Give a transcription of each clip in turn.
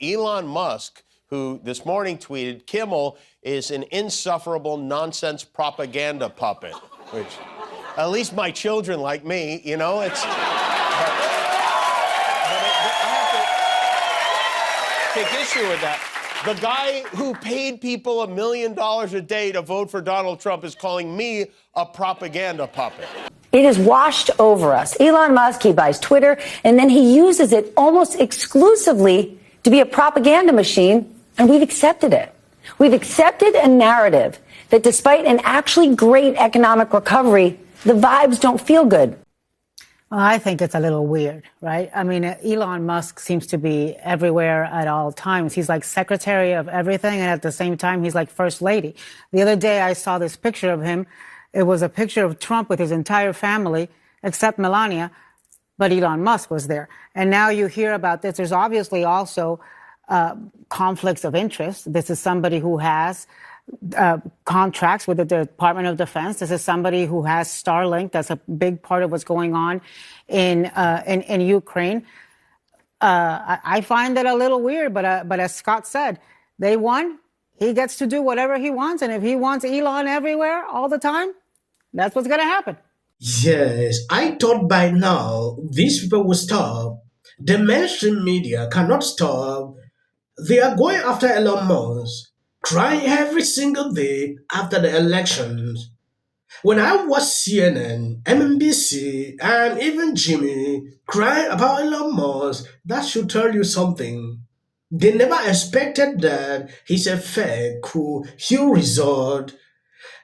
Elon Musk, who this morning tweeted, Kimmel is an insufferable nonsense propaganda puppet, which at least my children like me, you know, it's... I have to take issue with that. The guy who paid people $1 million a day to vote for Donald Trump is calling me a propaganda puppet. It has washed over us. Elon Musk, he buys Twitter, and then he uses it almost exclusively to be a propaganda machine, and we've accepted it. We've accepted a narrative that despite an actually great economic recovery, the vibes don't feel good. Well, I think it's a little weird, right? I mean, Elon Musk seems to be everywhere at all times. He's like secretary of everything, and at the same time, he's like first lady. The other day, I saw this picture of him. It was a picture of Trump with his entire family, except Melania, but Elon Musk was there. And now you hear about this. There's obviously also conflicts of interest. This is somebody who has contracts with the Department of Defense. This is somebody who has Starlink. That's a big part of what's going on in Ukraine. I find it a little weird, but as Scott said, they won. He gets to do whatever he wants, and if he wants Elon everywhere all the time, that's what's going to happen. Yes, I thought by now these people would stop. The mainstream media cannot stop. They are going after Elon Musk, crying every single day after the elections. When I watch CNN, MNBC, and even Jimmy crying about Elon Musk, that should tell you something. They never expected that he's a fake who he'll resort.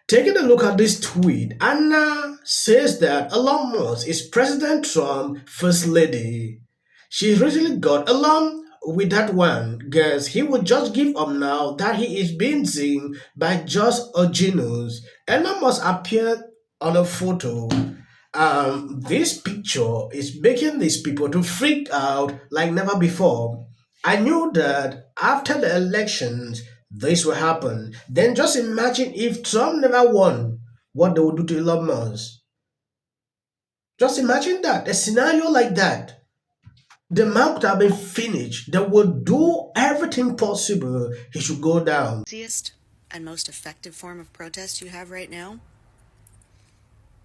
Taking a look at this tweet, Anna says that Elon Musk is President Trump's first lady. She recently got along with that one. Guess he would just give up now that he is being seen by just a genius. Elon Musk appeared on a photo. This picture is making these people to freak out like never before. I knew that after the elections, this will happen. Then just imagine if Trump never won, what they would do to Elon Musk. Just imagine that, a scenario like that. The man would have been finished. They would do everything possible. He should go down. Easiest and most effective form of protest you have right now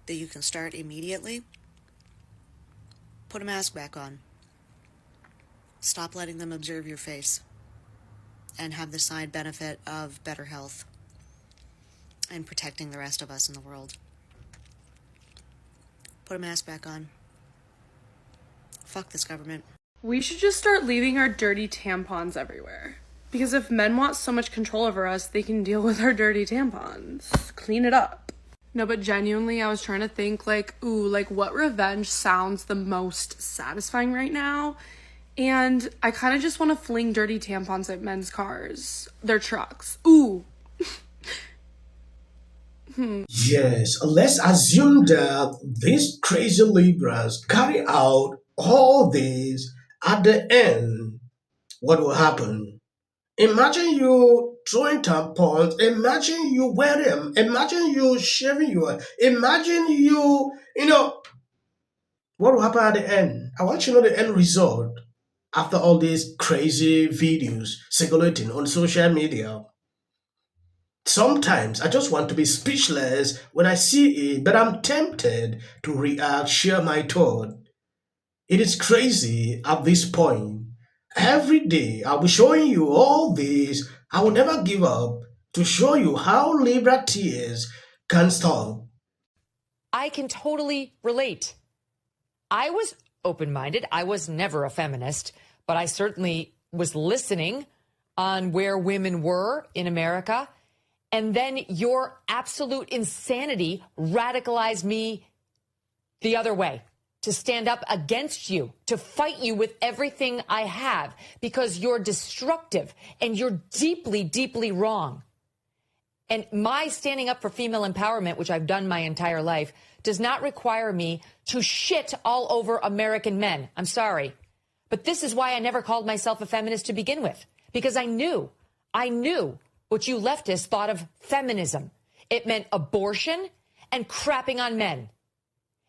that you can start immediately, put a mask back on. Stop letting them observe your face and have the side benefit of better health and protecting the rest of us in the world. Put a mask back on. Fuck this government. We should just start leaving our dirty tampons everywhere. Because if men want so much control over us, they can deal with our dirty tampons. Clean it up. No, but genuinely, I was trying to think, like, ooh, like, what revenge sounds the most satisfying right now? And I kind of just want to fling dirty tampons at men's cars, their trucks. Ooh. Yes, let's assume that these crazy liberals carry out all this. At the end, what will happen? Imagine you throwing tampons, imagine you wear them, imagine you shaving your, imagine you know, what will happen at the end? I want you to know the end result after all these crazy videos circulating on social media. Sometimes I just want to be speechless when I see it, but I'm tempted to react, share my thought. It is crazy at this point. Every day I'll be showing you all this. I will never give up to show you how liberal tears can stop. I can totally relate. I was open-minded. I was never a feminist, but I certainly was listening on where women were in America. And then your absolute insanity radicalized me the other way, to stand up against you, to fight you with everything I have, because you're destructive and you're deeply, deeply wrong. And my standing up for female empowerment, which I've done my entire life, does not require me to shit all over American men. I'm sorry. But this is why I never called myself a feminist to begin with, because I knew what you leftists thought of feminism. It meant abortion and crapping on men.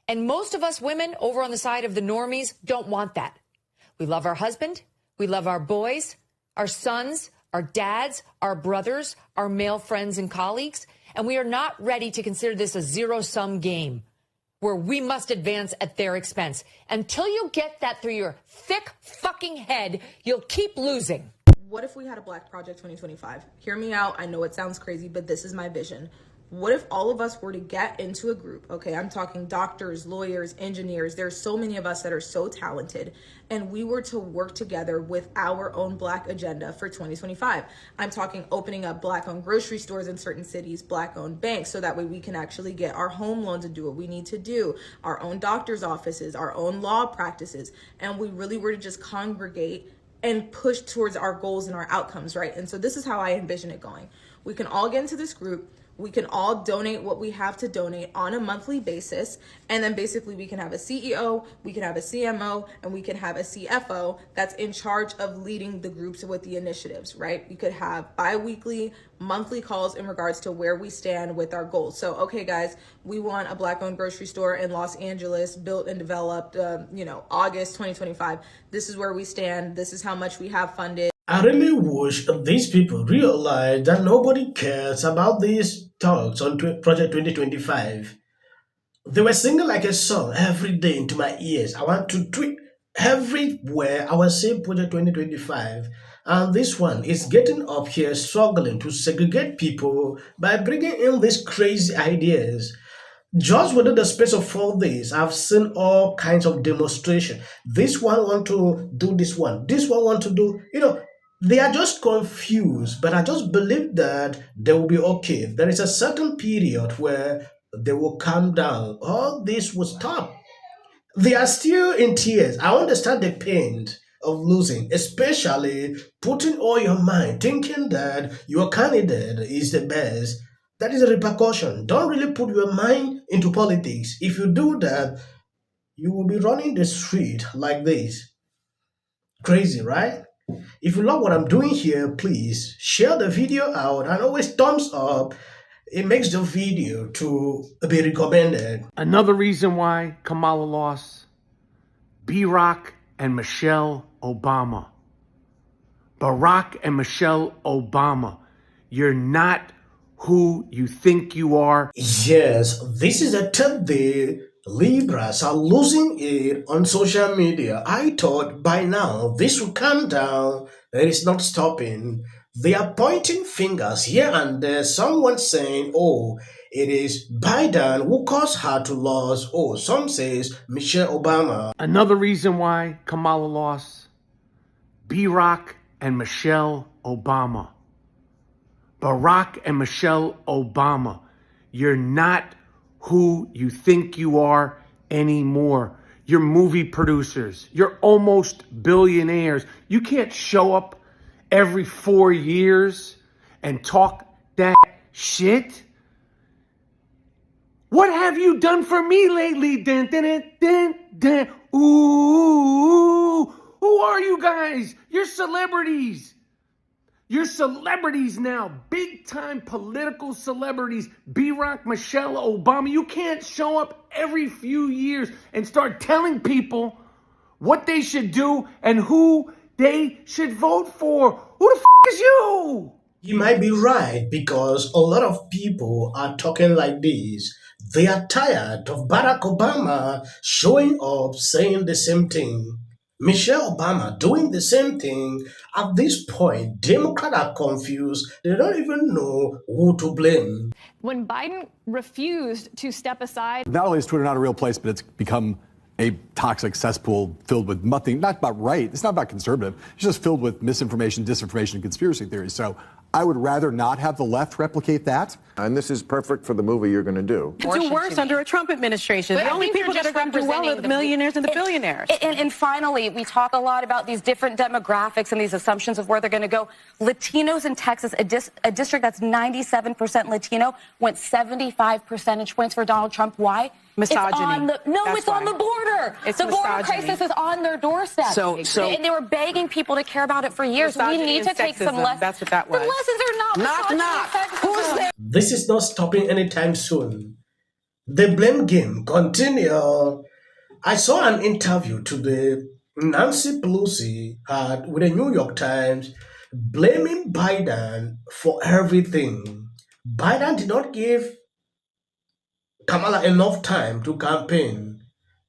And most of us women over on the side of the normies don't want that. We love our husband. We love our boys. our sons, our dads, our brothers, our male friends and colleagues. And we are not ready to consider this a zero-sum game where we must advance at their expense. Until you get that through your thick fucking head, you'll keep losing. What if we had a Black Project 2025? Hear me out. I know it sounds crazy, but this is my vision. What if all of us were to get into a group? Okay, I'm talking doctors, lawyers, engineers. There's so many of us that are so talented, and we were to work together with our own Black agenda for 2025. I'm talking opening up Black-owned grocery stores in certain cities, Black-owned banks, so that way we can actually get our home loans and do what we need to do, our own doctor's offices, our own law practices, and we really were to just congregate and push towards our goals and our outcomes, right? And so this is how I envision it going. We can all get into this group. We can all donate what we have to donate on a monthly basis. And then basically we can have a CEO, we can have a CMO, and we can have a CFO that's in charge of leading the groups with the initiatives, right? We could have bi-weekly, monthly calls in regards to where we stand with our goals. So, okay, guys, we want a Black-owned grocery store in Los Angeles built and developed, August 2025. This is where we stand. This is how much we have funded. I really wish these people realize that nobody cares about these talks on Project 2025. They were singing like a song every day into my ears. I want to tweet everywhere. I was saying Project 2025. And this one is getting up here struggling to segregate people by bringing in these crazy ideas. Just within the space of 4 days, I've seen all kinds of demonstration. This one want to do this one want to do, they are just confused, but I just believe that they will be okay. There is a certain period where they will calm down. All this will stop. They are still in tears. I understand the pain of losing, especially putting all your mind, thinking that your candidate is the best. That is a repercussion. Don't really put your mind into politics. If you do that, you will be running the street like this. Crazy, right? If you love what I'm doing here, please share the video out and always thumbs up. It makes the video to be recommended. Another reason why Kamala lost, Barack and Michelle Obama. Barack and Michelle Obama, you're not who you think you are. Yes, this is the 10th day Libras are losing it on social media. I thought by now this would calm down. It is not stopping. They are pointing fingers here and there. Someone saying, oh, it is Biden who caused her to lose. Oh, some says Michelle Obama. Another reason why Kamala lost, Barack and Michelle Obama. Barack and Michelle Obama, you're not who you think you are anymore. You're movie producers. You're almost billionaires. You can't show up every 4 years and talk that shit. What have you done for me lately? Dun, dun, dun, dun, dun. Ooh, who are you guys? You're celebrities. You're celebrities now, big-time political celebrities. Barack, Michelle Obama. You can't show up every few years and start telling people what they should do and who they should vote for. Who the f*** is you? You might be right, because a lot of people are talking like this. They are tired of Barack Obama showing up saying the same thing. Michelle Obama doing the same thing. At this point, Democrats are confused. They don't even know who to blame. When Biden refused to step aside. Not only is Twitter not a real place, but it's become a toxic cesspool filled with nothing, not about right, it's not about conservative, it's just filled with misinformation, disinformation, and conspiracy theories. So I would rather not have the left replicate that. And this is perfect for the movie you're going to do. Could do worse under a Trump administration. But the only people that are going to do well are the millionaires and the billionaires. And finally, we talk a lot about these different demographics and these assumptions of where they're going to go. Latinos in Texas, a district that's 97% Latino, went 75 percentage points for Donald Trump. Why? Misogyny. It's on the border. The border crisis is on their doorstep. And they were begging people to care about it for years. We need to take some lessons. That's what that was. The lessons are not misogyny. Who's there? This is not stopping anytime soon. The blame game continue. I saw an interview today Nancy Pelosi had with the New York Times. blaming Biden for everything. Biden did not give Kamala enough time to campaign.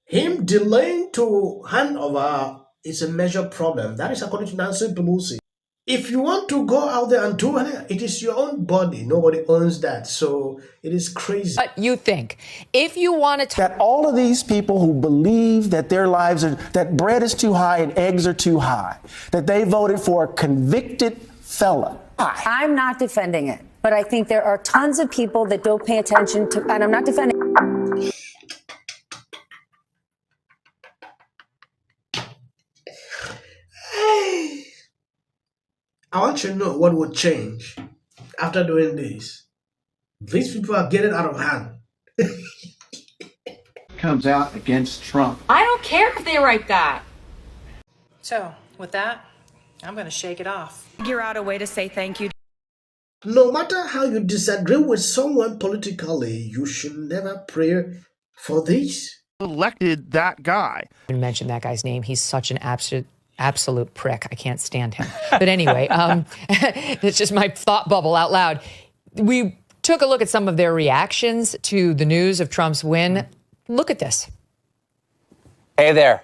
Him delaying to hand over is a major problem. That is according to Nancy Pelosi. If you want to go out there and do it, it is your own body. Nobody owns that. So it is crazy. But you think if you want to that all of these people who believe that their lives are, that bread is too high and eggs are too high, that they voted for a convicted felon. I'm not defending it, but I think there are tons of people that don't pay attention to, and I'm not defending. I want you to know what would change after doing this. These people are getting out of hand. Comes out against Trump. I don't care if they write that. So, with that, I'm going to shake it off. Figure out a way to say thank you. No matter how you disagree with someone politically, you should never pray for this. Elected that guy. I mention that guy's name. He's such an absolute prick. I can't stand him. But anyway, it's just my thought bubble out loud. We took a look at some of their reactions to the news of Trump's win. Look at this. Hey there.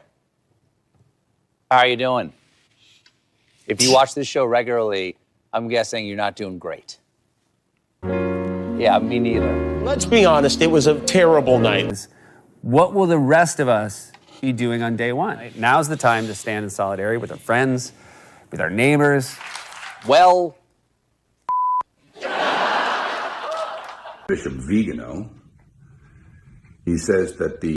How are you doing? If you watch this show regularly, I'm guessing you're not doing great. Yeah, me neither. Let's be honest, it was a terrible night. What will the rest of us be doing on day one? Now's the time to stand in solidarity with our friends, with our neighbors. Well, Bishop Vigano, he says that the